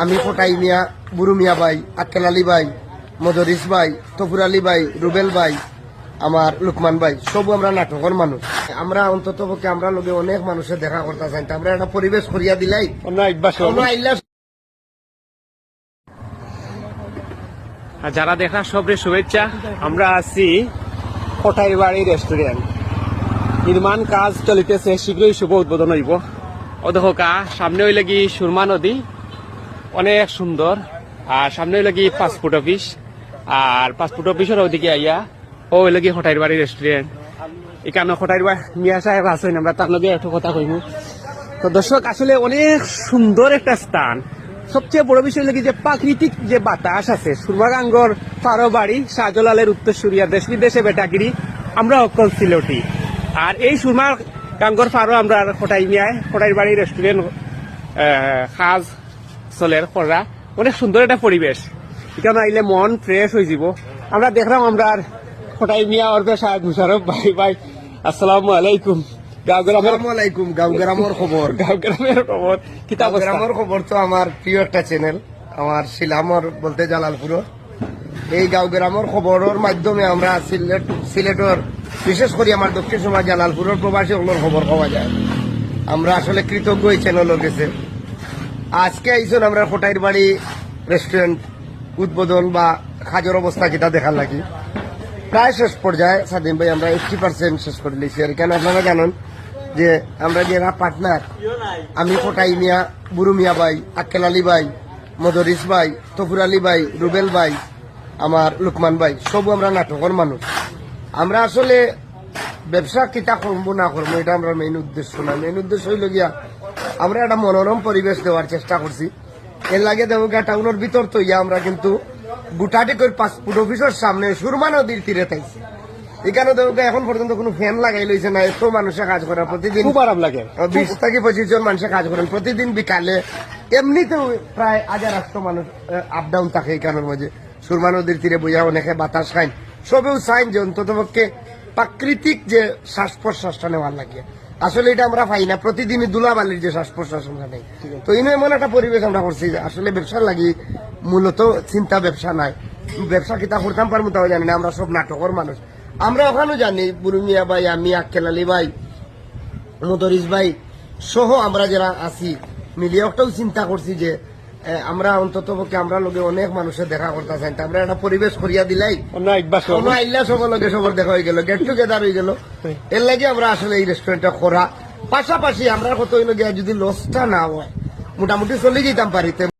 আমি ফটাই মিয়া, বুরু মিয়া ভাই, আক্কেল আলী ভাই, মদরিস ভাই, তফুর আলী ভাই, রুবেল ভাই, আমার লুকমান ভাই, সব আমরা নাটকের মানুষ। আমরা অন্তত পক্ষে আমরা লোকে অনেক মানুষের দেখা করতে চাই, আমরা একটা পরিবেশ করিয়া দিলাই যারা দেখা সবরে শুভেচ্ছা। আমরা আছি কোঠাই বাড়ি রেস্টুরেন্ট, নির্মাণ কাজ চলিতেছে, শীঘ্রই শুভ উদ্বোধন হইব। ও দেখো কা সামনে হইলে কি সুরমা নদী, অনেক সুন্দর। আর সামনে হইলে কি পাসপোর্ট অফিস, আর পাসপোর্ট অফিসের ওইদিকে আইয়া ও হইলে কি কোঠাই বাড়ি রেস্টুরেন্ট। এখানে কোঠাই বাড়ি মিয়া সাহেব আছেন, আমরা তার লগে একটু কথা কইব। তো দর্শক, আসলে অনেক সুন্দর একটা স্থান। সবচেয়ে বড় বিষয় হলো কি যে প্রাকৃতিক যে বাতাস আছে, সুরমাগাঙ্গর ফারো বাড়ি, শাহজালালের উত্তরসূরিয়া, দেশ বিদেশে বেটাগিরি, আমরা অকল সিলেটি। আর এই সুরমা গাঙ্গর ফারো আমরা কোটাই মিয়ায় কোটাই বাড়ি রেস্টুরেন্ট খাজ চলের করা, অনেক সুন্দর একটা পরিবেশ। এখানে আইলে মন ফ্রেশ হয়ে যাব। আমরা দেখলাম আমরা কোটাই মিয়া অর্পে সাহেব মুশারফ ভাই। ভাই আসসালামু আলাইকুম। গাঁওগ্রামের খবর, গাঁওগ্রামের খবর, গ্রামের খবর তো আমার প্রিয় একটা চ্যানেল, আমার শিলামর বলতে জালালপুর। এই গাঁওগ্রামের খবরের মাধ্যমে আমরা সিলেটের, বিশেষ করে আমার দক্ষিণ সমাজ জালালপুরের প্রবাসী ওগুলোর খবর পাওয়া যায়। আমরা আসলে কৃতজ্ঞ এই চ্যানেলের কাছে। আজকে আইসন আমরা কোটাইর বাড়ি রেস্টুরেন্ট উদ্বোধন বা খাজের অবস্থা কিটা দেখার লাগি। প্রায় শেষ পর্যায়ে সাদিম ভাই, আমরা 80% শেষ করে দিয়েছি। আর কেন আপনারা জানেন যে আমরা যারা পার্টনার, আমি কোটাই মিয়া, বুরু মিয়া ভাই, আক্কেল আলী ভাই, মদরিস ভাই, তফুর আলী ভাই, রুবেল ভাই, আমার লুকমান ভাই, সব আমরা নাটকের মানুষ। আমরা আসলে ব্যবসা কিতা করবো না করবো এটা আমরা মেইন উদ্দেশ্য না। মেইন উদ্দেশ্য হইল গিয়া আমরা একটা মনোরম পরিবেশ দেওয়ার চেষ্টা করছি। এর লাগে দেবগা টাউনের ভিতর তো ইয়া আমরা কিন্তু গুটাটি করে পাসপোর্ট অফিসের সামনে সুরমা নদীর তীরে থাকছি। এখানে দেবগা এখন পর্যন্ত কোনো ফ্যান লাগাই লইছে না। এত মানুষে কাজ করে প্রতিদিন, খুব আরাম লাগে। 20 থেকে 25 জন মানুষে কাজ করেন প্রতিদিন বিকালে। এমনিতেও প্রায় 1000-800 মানুষ আপ ডাউন থাকে এখানের মাঝে। সুরমা নদীর তীরে বইয়া অনেকে বাতাস খায়, সবেও চাইন যে অন্তত পক্ষে প্রাকৃতিক যে শ্বাস প্রশ্বাসটা নেওয়ার লাগে। আসলে এটা আমরা পাই না, প্রতিদিনই ধুলাবালির যে শ্বাস প্রশ্বাস আমরা নেই। তো এমন একটা পরিবেশ আমরা করছি। আসলে ব্যবসার লাগি মূলত চিন্তা ব্যবসা নাই। ব্যবসা কিতা করতাম পারবো তাও জানি না। আমরা সব নাটকের মানুষ। আমরা ওখানেও জানি বুরু মিয়া ভাই, আমি, আক্কেল আলী ভাই, মদরিস ভাই সহ আমরা যারা আছি মিলিয়ে একটাও চিন্তা করছি যে আমরা অন্তত পক্ষে আমরা লোকে অনেক মানুষের দেখা করতে চাই, আমরা একটা পরিবেশ করিয়া দিলাই আইলা সবার লগে সবার দেখা হয়ে গেল, গেট টুগেদার হয়ে গেল। এর লাগে আমরা আসলে এই রেস্টুরেন্টটা করা। পাশাপাশি আমরা কত হইল গিয়া যদি লসটা না হয় মোটামুটি চলে যেতাম পারিতে।